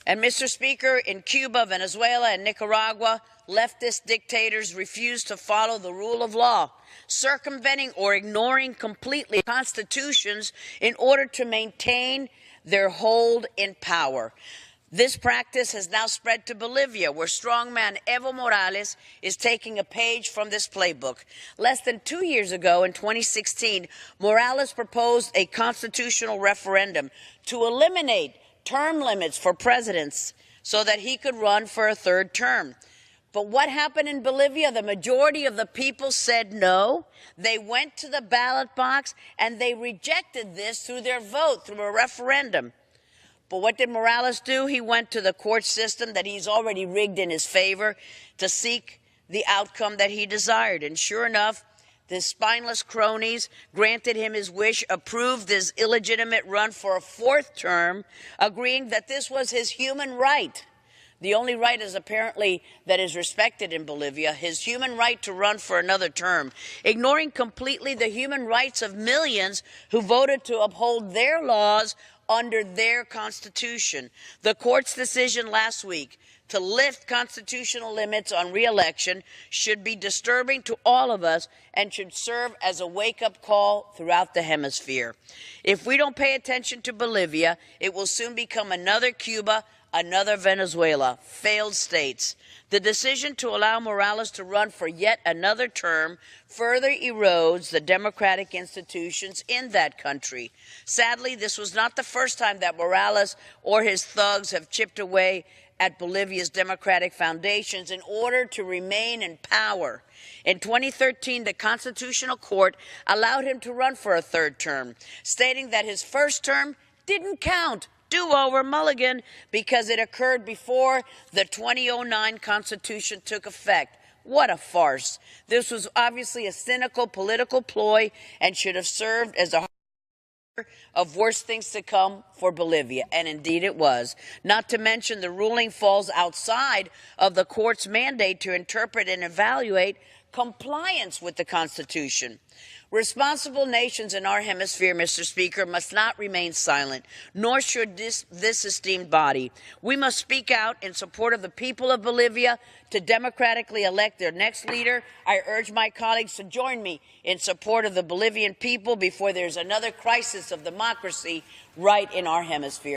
And, Mr. Speaker, in Cuba, Venezuela, and Nicaragua, leftist dictators refuse to follow the rule of law, circumventing or ignoring completely constitutions in order to maintain their hold in power. This practice has now spread to Bolivia, where strongman Evo Morales is taking a page from this playbook. Less than 2 years ago, in 2016, Morales proposed a constitutional referendum to eliminate term limits for presidents so that he could run for a third term. But what happened in Bolivia? The majority of the people said no. They went to the ballot box and they rejected this through their vote, through a referendum. But what did Morales do? He went to the court system that he's already rigged in his favor to seek the outcome that he desired. And sure enough, the spineless cronies granted him his wish, approved his illegitimate run for a fourth term, agreeing that this was his human right. The only right is apparently that is respected in Bolivia, his human right to run for another term, ignoring completely the human rights of millions who voted to uphold their laws under their constitution. The court's decision last week to lift constitutional limits on re-election should be disturbing to all of us and should serve as a wake-up call throughout the hemisphere. If we don't pay attention to Bolivia, it will soon become another Cuba, another Venezuela, failed states. The decision to allow Morales to run for yet another term further erodes the democratic institutions in that country. Sadly, this was not the first time that Morales or his thugs have chipped away at Bolivia's democratic foundations in order to remain in power. In 2013, the Constitutional Court allowed him to run for a third term, stating that his first term didn't count. Do-over mulligan, because it occurred before the 2009 Constitution took effect. What a farce. This was obviously a cynical political ploy and should have served as a of worse things to come for Bolivia, and indeed it was. Not to mention the ruling falls outside of the court's mandate to interpret and evaluate compliance with the Constitution. Responsible nations in our hemisphere, Mr. Speaker, must not remain silent, nor should this esteemed body. We must speak out in support of the people of Bolivia to democratically elect their next leader. I urge my colleagues to join me in support of the Bolivian people before there's another crisis of democracy right in our hemisphere.